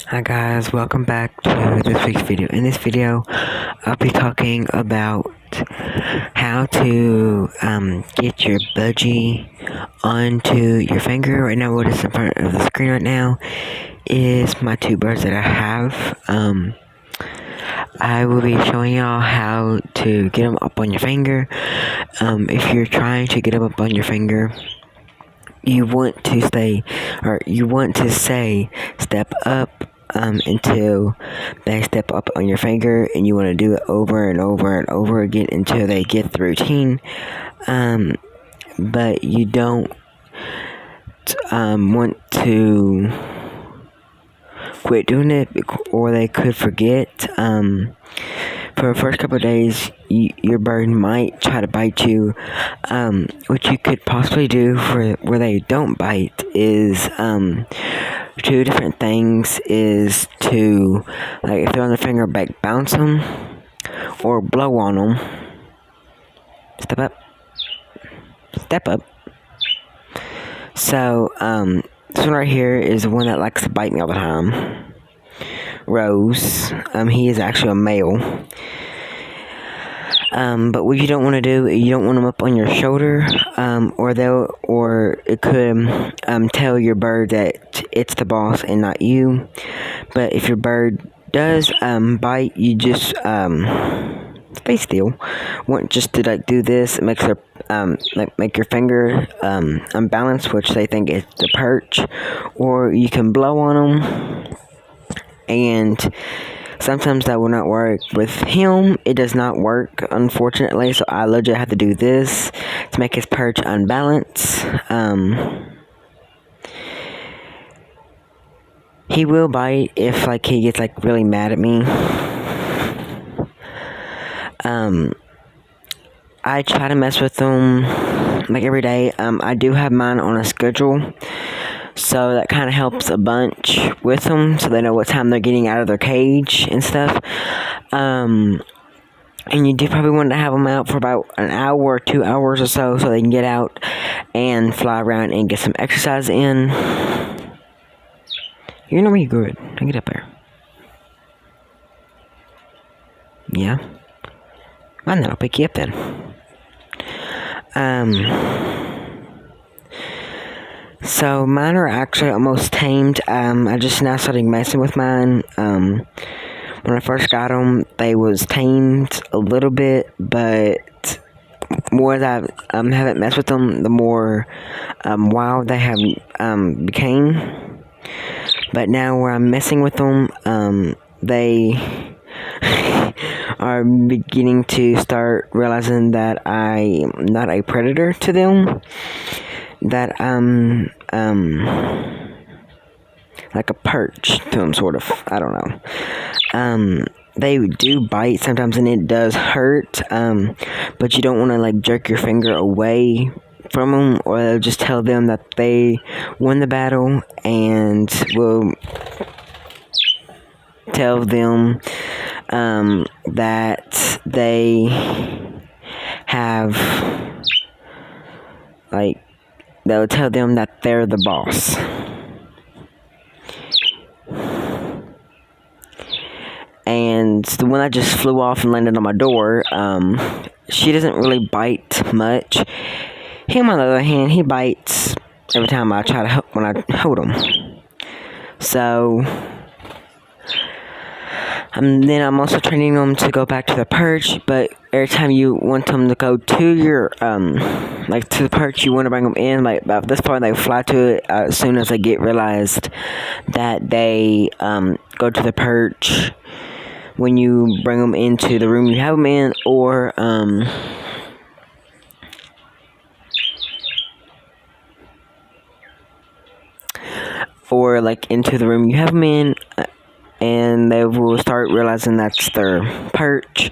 Hi guys, welcome back to this week's video. In this video, I'll be talking about how to get your budgie onto your finger. Right now, what is in front of the screen right now is my two birds that I have. I will be showing y'all how to get them up on your finger. If you're trying to get them up on your finger, you want to say step up until they step up on your finger, and you want to do it over and over and over again until they get the routine. But you don't want to quit doing it, or they could forget. For the first couple of days, your bird might try to bite you. What you could possibly do for where they don't bite is two different things. Is to, like, if they're on the finger, back bounce them or blow on them. Step up. Step up. So this one right here is the one that likes to bite me all the time. Rose. He is actually a male. But what you don't want to do, you don't want them up on your shoulder, or it could tell your bird that it's the boss and not you. But if your bird does bite, you just stay still. Want just to do this. It makes their make your finger unbalanced, which they think is the perch, or you can blow on them. And sometimes that will not work. With him, it does not work, unfortunately, so I legit have to do this to make his perch unbalanced. He will bite if, he gets, really mad at me. I try to mess with them, every day. I do have mine on a schedule, so that kind of helps a bunch with them, so they know what time they're getting out of their cage and stuff. And you do probably want to have them out for about an hour or 2 hours or so they can get out and fly around and get some exercise in. You're gonna be good. Get up there. Yeah. Fine, then I'll pick you up then. So mine are actually almost tamed. I just now started messing with mine. When I first got them, they was tamed a little bit, but more as I haven't messed with them, the more wild they have became. But now where I'm messing with them, they are beginning to start realizing that I'm not a predator to them. That like a perch to them, sort of. I don't know. They do bite sometimes, and it does hurt. But you don't want to jerk your finger away from them, or they'll just tell them that they won the battle, and will tell them that they have they'll tell them that they're the boss. And the one that just flew off and landed on my door, she doesn't really bite much. Him, on the other hand, he bites every time I try to when I hold him. So then I'm also training them to go back to the perch, but every time you want them to go to your to the perch, you want to bring them in about this far, they fly to it as soon as they realized that they go to the perch. When you bring them into the room you have them in, or into the room you have them in, and they will start realizing that's their perch.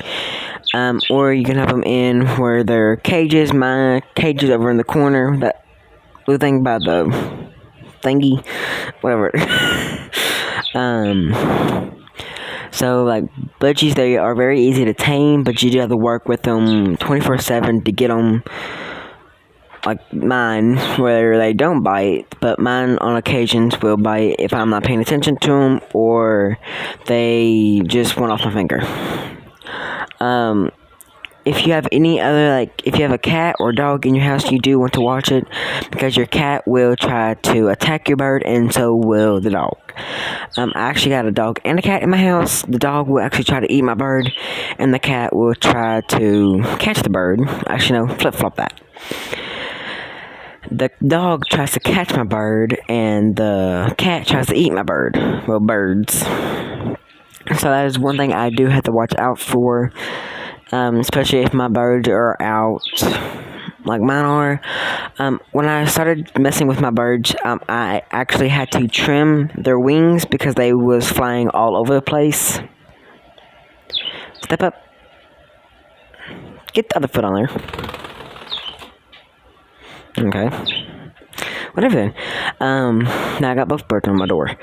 Or you can have them in where their cages. My cage is over in the corner. That blue thing by the thingy, whatever. So budgies, they are very easy to tame, but you do have to work with them 24/7 to get them like mine, where they don't bite, but mine on occasions will bite if I'm not paying attention to them, or they just went off my finger. If you have any other, like, if you have a cat or dog in your house, you do want to watch it, because your cat will try to attack your bird, and so will the dog. I actually got a dog and a cat in my house. The dog will actually try to eat my bird, and the cat will try to catch the bird. Actually, no, flip-flop that. The dog tries to catch my bird, and the cat tries to eat my bird. Well, birds. So that is one thing I do have to watch out for. Especially if my birds are out, like mine are. When I started messing with my birds, I actually had to trim their wings because they was flying all over the place. Step up. Get the other foot on there. Okay. Whatever then. Now I got both birds on my door.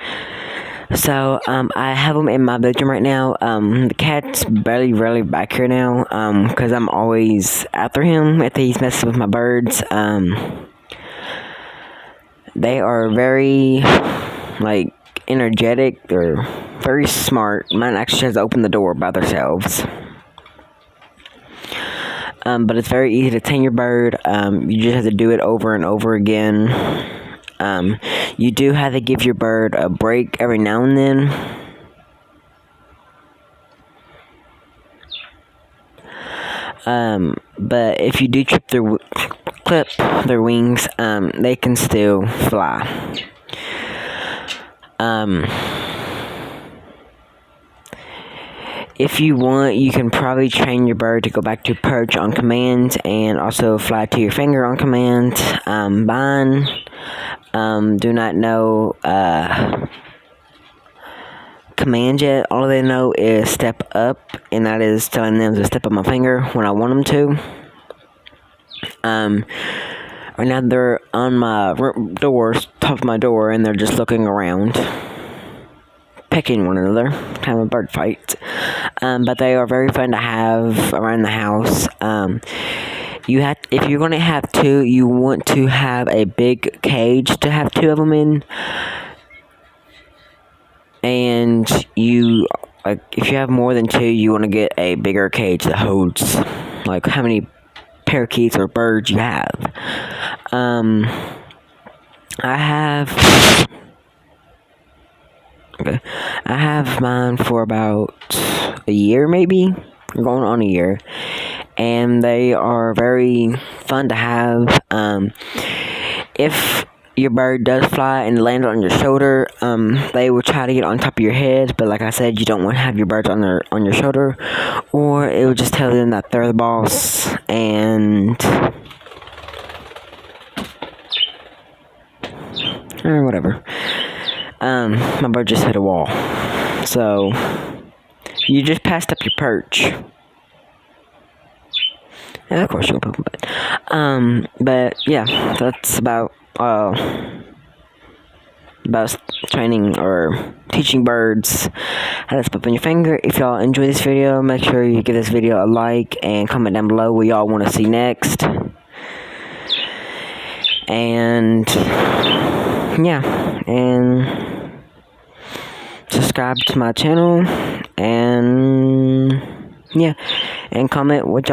So, I have him in my bedroom right now. The cat's barely back here now, because I'm always after him if he's messing with my birds. They are very, like, energetic. They're very smart. Mine actually has to open the door by themselves. But it's very easy to tame your bird. You just have to do it over and over again. You do have to give your bird a break every now and then. But if you do clip their wings, they can still fly. If you want, you can probably train your bird to go back to perch on command and also fly to your finger on command. Mine do not know command yet. All they know is step up, and that is telling them to step up my finger when I want them to. Right now they're on my top of my door, and they're just looking around, pecking one another, kind of a bird fight. But they are very fun to have around the house. If you're gonna have two, you want to have a big cage to have two of them in. And if you have more than two, you want to get a bigger cage that holds, like, how many parakeets or birds you have. I have mine for about a year, maybe, going on a year, and they are very fun to have. If your bird does fly and land on your shoulder, they will try to get on top of your head, but like I said, you don't want to have your birds on your shoulder, or it will just tell them that they're the boss, and or whatever. My bird just hit a wall, so you just passed up your perch. Yeah, of course you'll poop, but yeah, that's about training or teaching birds how to step on your finger. If y'all enjoy this video, make sure you give this video a like and comment down below what y'all want to see next. And yeah, and subscribe to my channel, and yeah, and comment what y'all